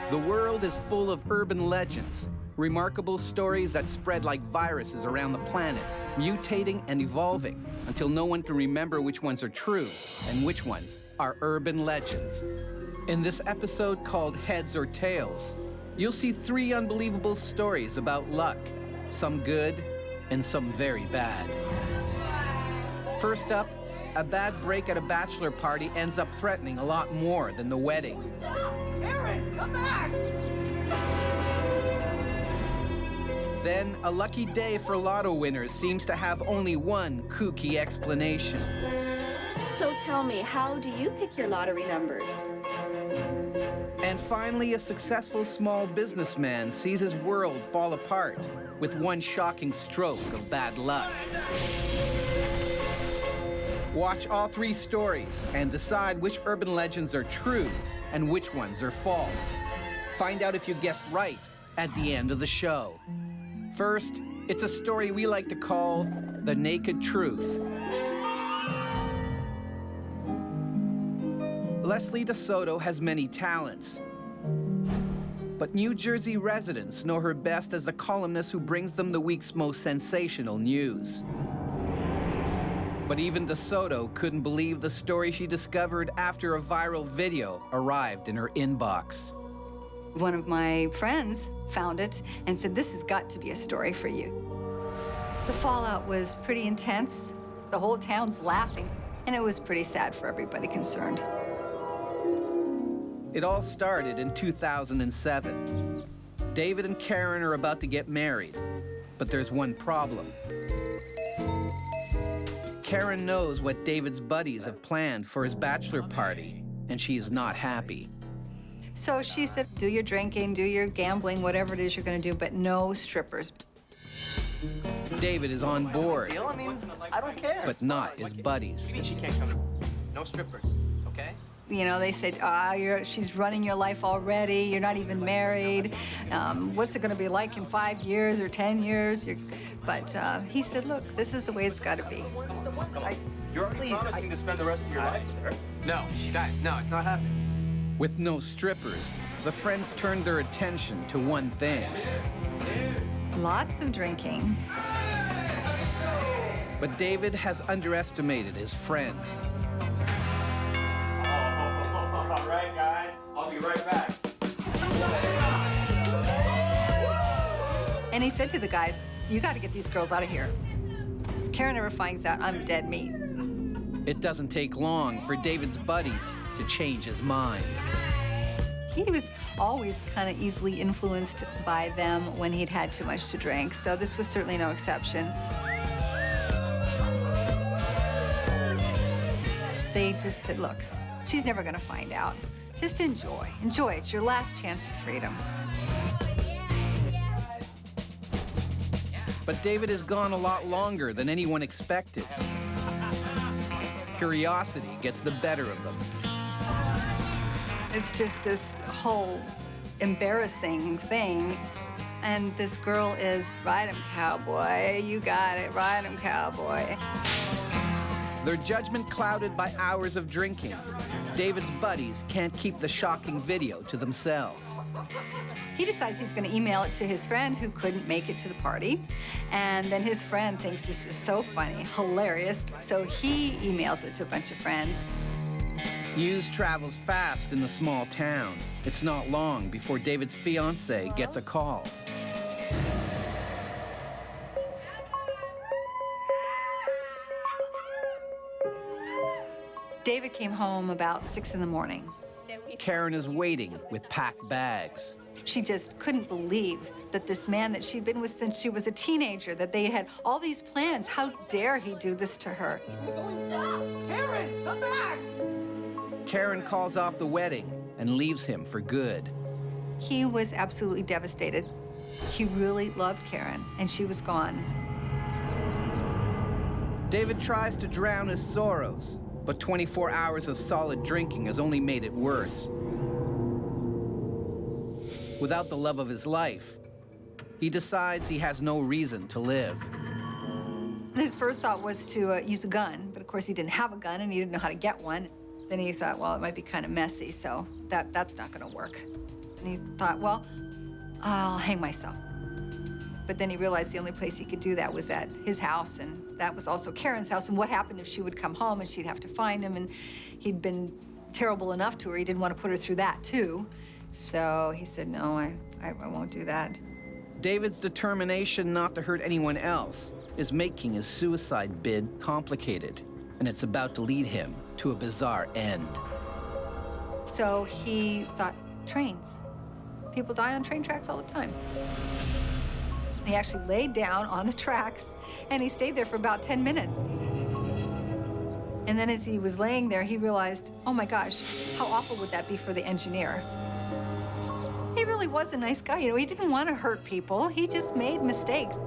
The world is full of urban legends, remarkable stories that spread like viruses around the planet, mutating and evolving until no one can remember which ones are true and which ones are urban legends. In this episode called Heads or Tails, you'll see 3 unbelievable stories about luck, some good and some very bad. First up, a bad break at a bachelor party ends up threatening a lot more than the wedding. Aaron, come back! Then, a lucky day for lotto winners seems to have only one kooky explanation. So tell me, how do you pick your lottery numbers? And finally, a successful small businessman sees his world fall apart with one shocking stroke of bad luck. Watch all 3 stories and decide which urban legends are true and which ones are false. Find out if you guessed right at the end of the show. First, it's a story we like to call The Naked Truth. Leslie DeSoto has many talents, but New Jersey residents know her best as the columnist who brings them the week's most sensational news. But even DeSoto couldn't believe the story she discovered after a viral video arrived in her inbox. One of my friends found it and said, "This has got to be a story for you." The fallout was pretty intense. The whole town's laughing, and it was pretty sad for everybody concerned. It all started in 2007. David and Karen are about to get married, but there's one problem. Karen knows what David's buddies have planned for his bachelor party, and she is not happy. So she said, do your drinking, do your gambling, whatever it is you're going to do, but no strippers. David is on board, I mean, I don't care. but not his buddies. She can't come. No strippers, okay? You know, they said, she's running your life already. You're not even married. What's it going to be like in 5 years or 10 years? But he said, look, this is the way it's got to be. You're promising to spend the rest of your life with her. No, guys, no, it's not happening. With no strippers, the friends turned their attention to one thing. Lots of drinking. But David has underestimated his friends. All right, guys, I'll be right back. And he said to the guys, you got to get these girls out of here. If Karen ever finds out, I'm dead meat. It doesn't take long for David's buddies to change his mind. He was always kind of easily influenced by them when he'd had too much to drink, so this was certainly no exception. They just said, look, she's never going to find out. Just enjoy. Enjoy. It's your last chance of freedom. But David has gone a lot longer than anyone expected. Curiosity gets the better of them. It's just this whole embarrassing thing. And this girl is, ride 'em, cowboy. You got it, ride 'em, cowboy. Their judgment clouded by hours of drinking, David's buddies can't keep the shocking video to themselves. He decides he's going to email it to his friend who couldn't make it to the party. And then his friend thinks this is so funny, hilarious, so he emails it to a bunch of friends. News travels fast in the small town. It's not long before David's fiancée gets a call. David came home about 6 in the morning. Karen is waiting with packed bags. She just couldn't believe that this man that she'd been with since she was a teenager, that they had all these plans. How dare he do this to her? Karen, come back! Karen calls off the wedding and leaves him for good. He was absolutely devastated. He really loved Karen, and she was gone. David tries to drown his sorrows, but 24 hours of solid drinking has only made it worse. Without the love of his life, he decides he has no reason to live. His first thought was to use a gun, but of course he didn't have a gun and he didn't know how to get one. Then he thought, well, it might be kind of messy, so that's not going to work. And he thought, well, I'll hang myself. But then he realized the only place he could do that was at his house, and that was also Karen's house. And what happened if she would come home and she'd have to find him? And he'd been terrible enough to her. He didn't want to put her through that, too. So he said, no, I won't do that. David's determination not to hurt anyone else is making his suicide bid complicated, and it's about to lead him to a bizarre end. So he thought, trains. People die on train tracks all the time. He actually laid down on the tracks, and he stayed there for about 10 minutes. And then as he was laying there, he realized, oh my gosh, how awful would that be for the engineer? He really was a nice guy. You know, he didn't want to hurt people. He just made mistakes.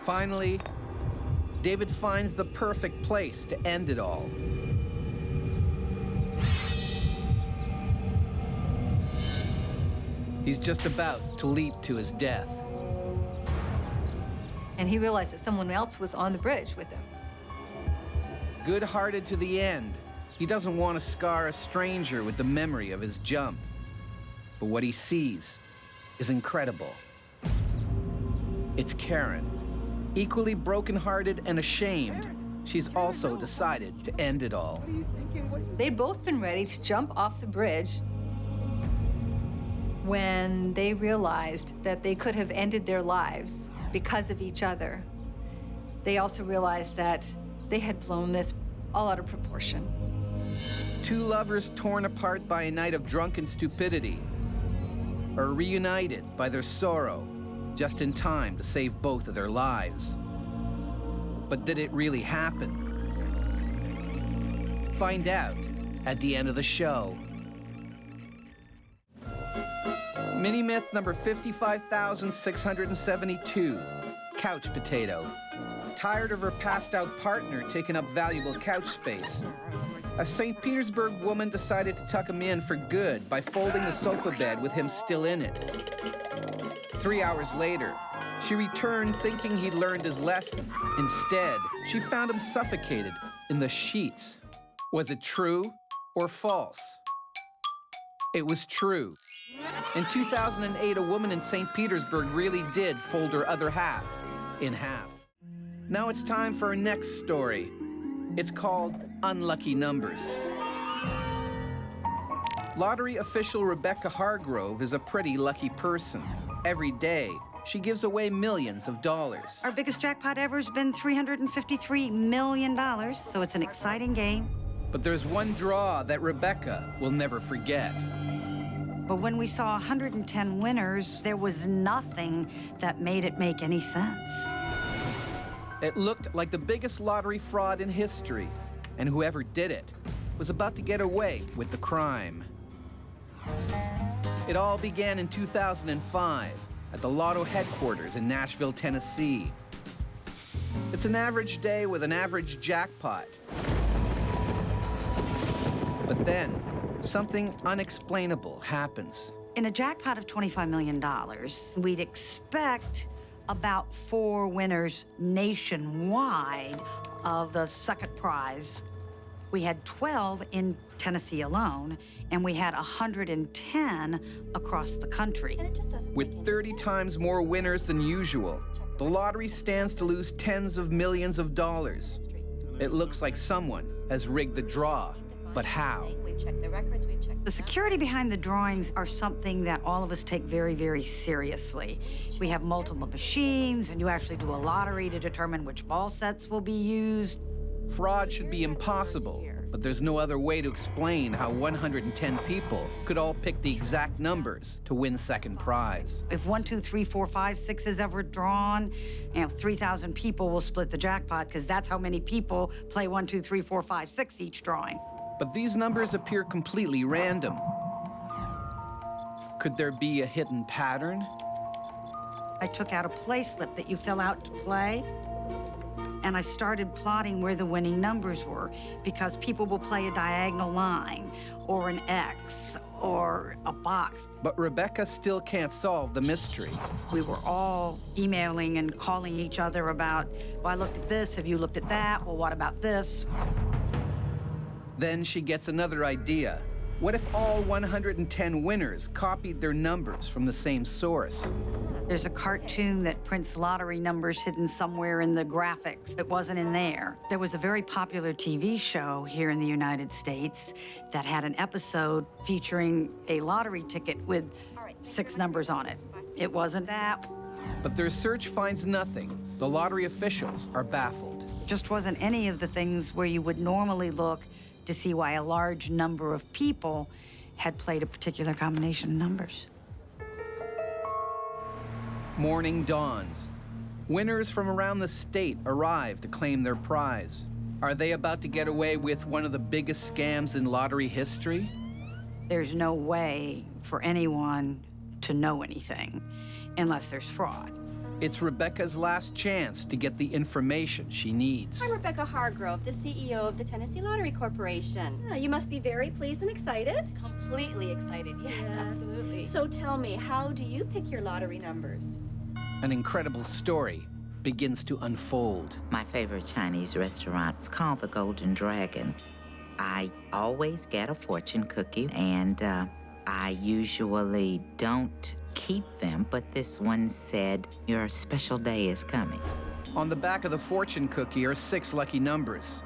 Finally, David finds the perfect place to end it all. He's just about to leap to his death. And he realized that someone else was on the bridge with him. Good-hearted to the end, he doesn't want to scar a stranger with the memory of his jump. But what he sees is incredible. It's Karen. Equally broken-hearted and ashamed, she's also decided to end it all. They'd both been ready to jump off the bridge when they realized that they could have ended their lives because of each other. They also realized that they had blown this all out of proportion. Two lovers torn apart by a night of drunken stupidity are reunited by their sorrow just in time to save both of their lives. But did it really happen? Find out at the end of the show. Mini-myth number 55,672, couch potato. Tired of her passed-out partner taking up valuable couch space, a St. Petersburg woman decided to tuck him in for good by folding the sofa bed with him still in it. 3 hours later, she returned thinking he'd learned his lesson. Instead, she found him suffocated in the sheets. Was it true or false? It was true. In 2008, a woman in St. Petersburg really did fold her other half in half. Now it's time for our next story. It's called Unlucky Numbers. Lottery official Rebecca Hargrove is a pretty lucky person. Every day, she gives away millions of dollars. Our biggest jackpot ever has been $353 million, so it's an exciting game. But there's one draw that Rebecca will never forget. But when we saw 110 winners, there was nothing that made it make any sense. It looked like the biggest lottery fraud in history, and whoever did it was about to get away with the crime. It all began in 2005 at the Lotto headquarters in Nashville, Tennessee. It's an average day with an average jackpot. But then, something unexplainable happens. In a jackpot of $25 million, we'd expect about 4 winners nationwide of the second prize. We had 12 in Tennessee alone, and we had 110 across the country. With 30 times more winners than usual, the lottery stands to lose tens of millions of dollars. It looks like someone has rigged the draw, but how? The security behind the drawings are something that all of us take very, very seriously. We have multiple machines, and you actually do a lottery to determine which ball sets will be used. Fraud should be impossible, but there's no other way to explain how 110 people could all pick the exact numbers to win second prize. If 1, 2, 3, 4, 5, 6 is ever drawn, 3,000 people will split the jackpot, because that's how many people play 1, 2, 3, 4, 5, 6 each drawing. But these numbers appear completely random. Could there be a hidden pattern? I took out a play slip that you fill out to play, and I started plotting where the winning numbers were, because people will play a diagonal line, or an X, or a box. But Rebecca still can't solve the mystery. We were all emailing and calling each other about, well, I looked at this, have you looked at that? Well, what about this? Then she gets another idea. What if all 110 winners copied their numbers from the same source? There's a cartoon that prints lottery numbers hidden somewhere in the graphics. It wasn't in there. There was a very popular TV show here in the United States that had an episode featuring a lottery ticket with 6 numbers on it. It wasn't that. But their search finds nothing. The lottery officials are baffled. Just wasn't any of the things where you would normally look to see why a large number of people had played a particular combination of numbers. Morning dawns. Winners from around the state arrive to claim their prize. Are they about to get away with one of the biggest scams in lottery history? There's no way for anyone to know anything unless there's fraud. It's Rebecca's last chance to get the information she needs. I'm Rebecca Hargrove, the CEO of the Tennessee Lottery Corporation. You must be very pleased and excited. Completely excited, yes, absolutely. So tell me, how do you pick your lottery numbers? An incredible story begins to unfold. My favorite Chinese restaurant is called the Golden Dragon. I always get a fortune cookie, and I usually don't keep them, but this one said, "Your special day is coming." On the back of the fortune cookie are 6 lucky numbers.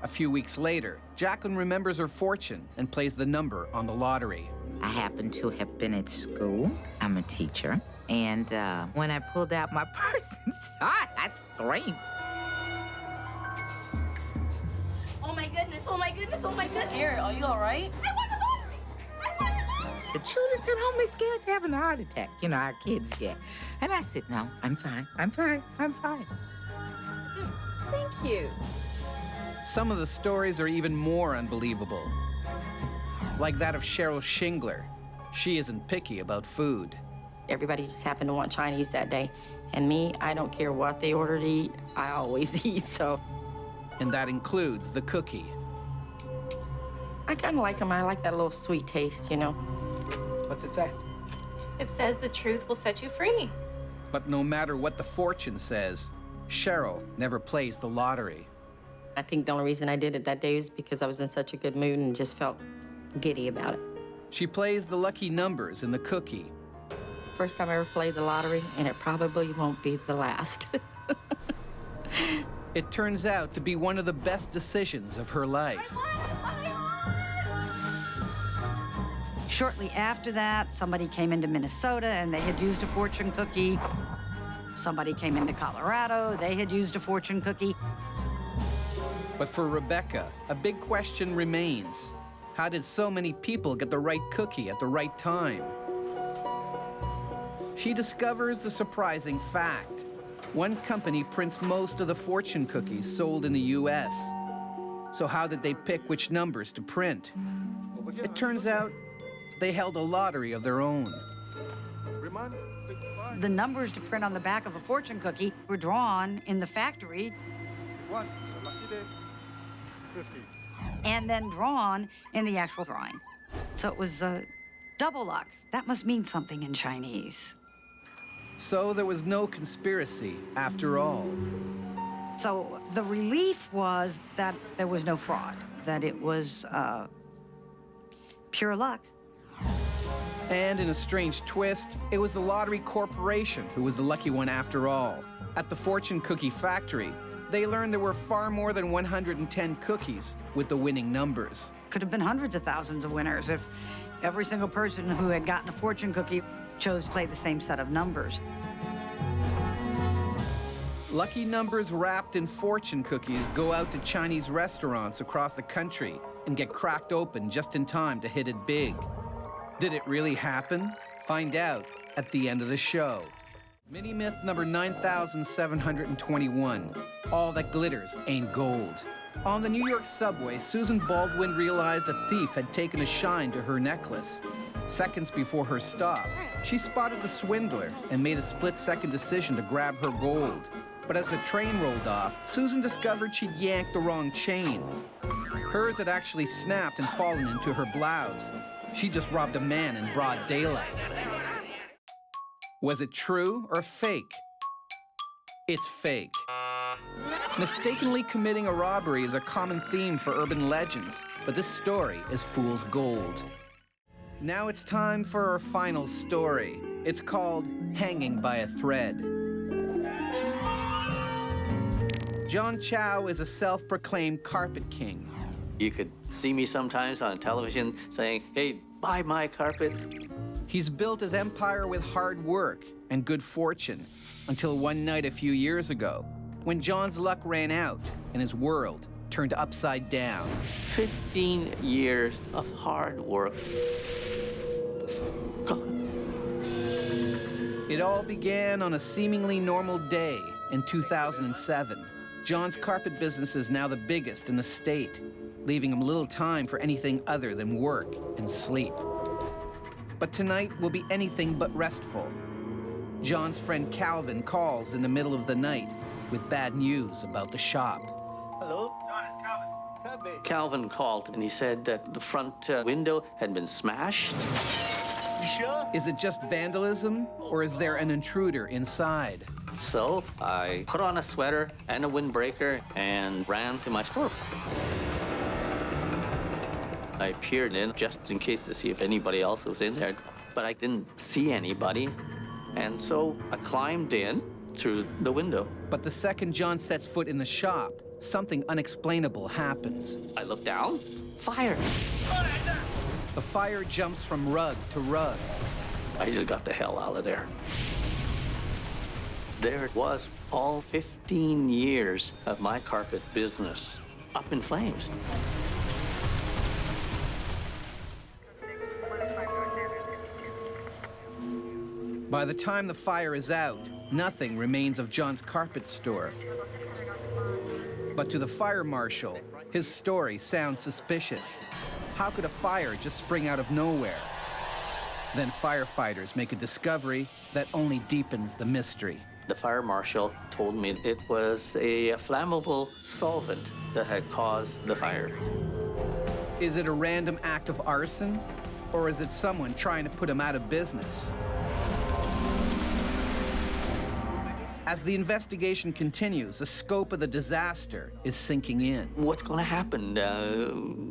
A few weeks later, Jacqueline remembers her fortune and plays the number on the lottery. I happen to have been at school. I'm a teacher. And when I pulled out my purse and saw it, I screamed. Oh my goodness, oh my goodness, oh my goodness. Here, are you all right? I won the lottery! I won the lottery! The children said, "Oh, Miss Garrett's having a heart attack." You know, our kids get. And I said, "No, I'm fine, I'm fine, I'm fine." Thank you. Some of the stories are even more unbelievable. Like that of Cheryl Shingler. She isn't picky about food. Everybody just happened to want Chinese that day. And me, I don't care what they order to eat, I always eat, so. And that includes the cookie. I kind of like them. I like that little sweet taste, you know. What's it say? It says the truth will set you free. But no matter what the fortune says, Cheryl never plays the lottery. I think the only reason I did it that day was because I was in such a good mood and just felt giddy about it. She plays the lucky numbers in the cookie. First time I ever played the lottery, and it probably won't be the last. It turns out to be one of the best decisions of her life. Shortly after that, somebody came into Minnesota and they had used a fortune cookie. Somebody came into Colorado, they had used a fortune cookie. But for Rebecca, a big question remains. How did so many people get the right cookie at the right time? She discovers the surprising fact. One company prints most of the fortune cookies sold in the US. So how did they pick which numbers to print? It turns out they held a lottery of their own. The numbers to print on the back of a fortune cookie were drawn in the factory and then drawn in the actual drawing. So it was double luck. That must mean something in Chinese. So there was no conspiracy after all. So the relief was that there was no fraud, that it was pure luck. And in a strange twist, it was the Lottery Corporation who was the lucky one after all. At the fortune cookie factory, they learned there were far more than 110 cookies with the winning numbers. Could have been hundreds of thousands of winners if every single person who had gotten a fortune cookie chose to play the same set of numbers. Lucky numbers wrapped in fortune cookies go out to Chinese restaurants across the country and get cracked open just in time to hit it big. Did it really happen? Find out at the end of the show. Mini myth number 9,721. All that glitters ain't gold. On the New York subway, Susan Baldwin realized a thief had taken a shine to her necklace. Seconds before her stop, she spotted the swindler and made a split-second decision to grab her gold. But as the train rolled off, Susan discovered she'd yanked the wrong chain. Hers had actually snapped and fallen into her blouse. She just robbed a man in broad daylight. Was it true or fake? It's fake. Mistakenly committing a robbery is a common theme for urban legends, but this story is fool's gold. Now it's time for our final story. It's called Hanging by a Thread. John Chow is a self-proclaimed carpet king. You could see me sometimes on television saying, hey, buy my carpets. He's built his empire with hard work and good fortune until one night a few years ago when John's luck ran out and his world turned upside down. 15 years of hard work. Gone. It all began on a seemingly normal day in 2007. John's carpet business is now the biggest in the state, leaving him little time for anything other than work and sleep. But tonight will be anything but restful. John's friend Calvin calls in the middle of the night with bad news about the shop. Hello? John, it's Calvin. Calvin called and he said that the front window had been smashed. You sure? Is it just vandalism, or is there an intruder inside? So I put on a sweater and a windbreaker and ran to my store. I peered in just in case to see if anybody else was in there, but I didn't see anybody. And so I climbed in through the window. But the second John sets foot in the shop, something unexplainable happens. I looked down, fire. The fire jumps from rug to rug. I just got the hell out of there. There it was, all 15 years of my carpet business up in flames. By the time the fire is out, nothing remains of John's carpet store. But to the fire marshal, his story sounds suspicious. How could a fire just spring out of nowhere? Then firefighters make a discovery that only deepens the mystery. The fire marshal told me it was a flammable solvent that had caused the fire. Is it a random act of arson? Or is it someone trying to put him out of business? As the investigation continues, the scope of the disaster is sinking in. What's going to happen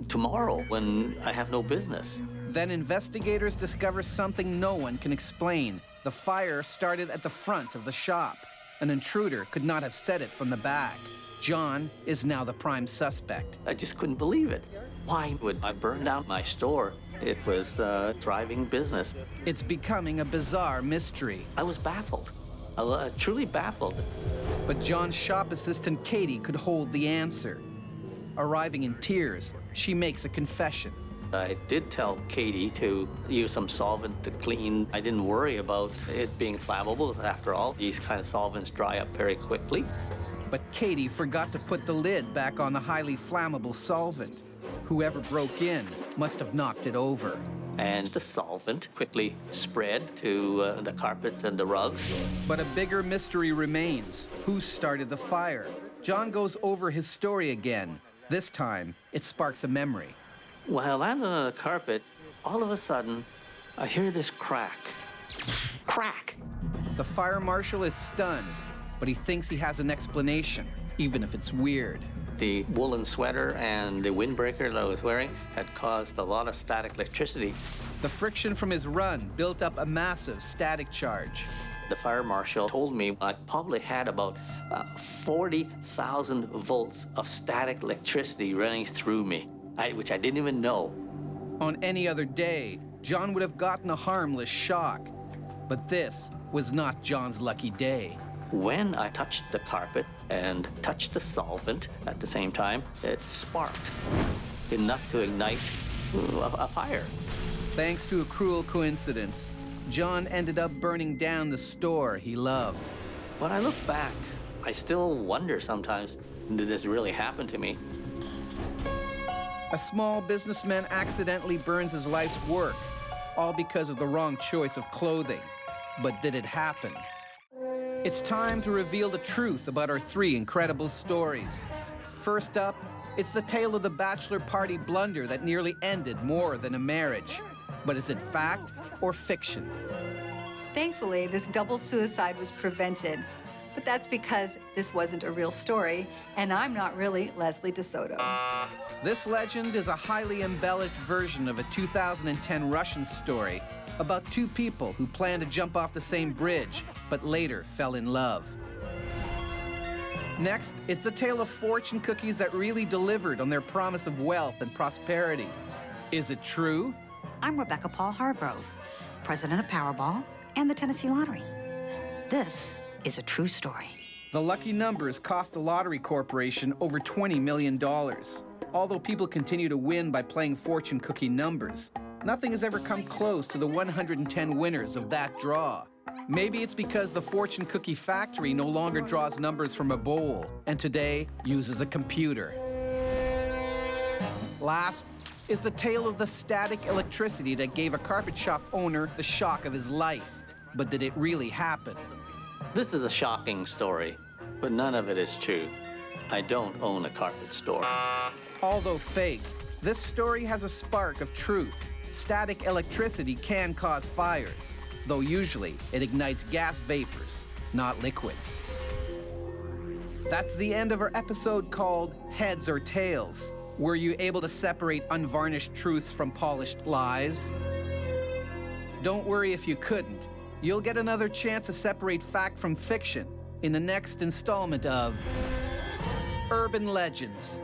tomorrow when I have no business? Then investigators discover something no one can explain. The fire started at the front of the shop. An intruder could not have set it from the back. John is now the prime suspect. I just couldn't believe it. Why would I burn down my store? It was a thriving business. It's becoming a bizarre mystery. I was baffled. I was truly baffled. But John's shop assistant, Katie, could hold the answer. Arriving in tears, she makes a confession. I did tell Katie to use some solvent to clean. I didn't worry about it being flammable. After all, these kind of solvents dry up very quickly. But Katie forgot to put the lid back on the highly flammable solvent. Whoever broke in must have knocked it over. And the solvent quickly spread to the carpets and the rugs. But a bigger mystery remains. Who started the fire? John goes over his story again. This time, it sparks a memory. While I'm on the carpet, all of a sudden, I hear this crack. Crack! The fire marshal is stunned, but he thinks he has an explanation, even if it's weird. The woolen sweater and the windbreaker that I was wearing had caused a lot of static electricity. The friction from his run built up a massive static charge. The fire marshal told me I probably had about 40,000 volts of static electricity running through me, which I didn't even know. On any other day, John would have gotten a harmless shock. But this was not John's lucky day. When I touched the carpet and touched the solvent at the same time, it sparked enough to ignite a fire. Thanks to a cruel coincidence, John ended up burning down the store he loved. When I look back, I still wonder sometimes, did this really happen to me? A small businessman accidentally burns his life's work, all because of the wrong choice of clothing. But did it happen? It's time to reveal the truth about our three incredible stories. First up, it's the tale of the bachelor party blunder that nearly ended more than a marriage. But is it fact or fiction? Thankfully, this double suicide was prevented. But that's because this wasn't a real story, and I'm not really Leslie DeSoto. This legend is a highly embellished version of a 2010 Russian story about two people who planned to jump off the same bridge, but later fell in love. Next, it's the tale of fortune cookies that really delivered on their promise of wealth and prosperity. Is it true? I'm Rebecca Hargrove, president of Powerball and the Tennessee Lottery. This is a true story. The lucky numbers cost the lottery corporation over $20 million. Although people continue to win by playing fortune cookie numbers, nothing has ever come close to the 110 winners of that draw. Maybe it's because the fortune cookie factory no longer draws numbers from a bowl and today uses a computer. Last is the tale of the static electricity that gave a carpet shop owner the shock of his life. But did it really happen? This is a shocking story, but none of it is true. I don't own a carpet store. Although fake, this story has a spark of truth. Static electricity can cause fires, though usually it ignites gas vapors, not liquids. That's the end of our episode called Heads or Tails. Were you able to separate unvarnished truths from polished lies? Don't worry if you couldn't. You'll get another chance to separate fact from fiction in the next installment of Urban Legends.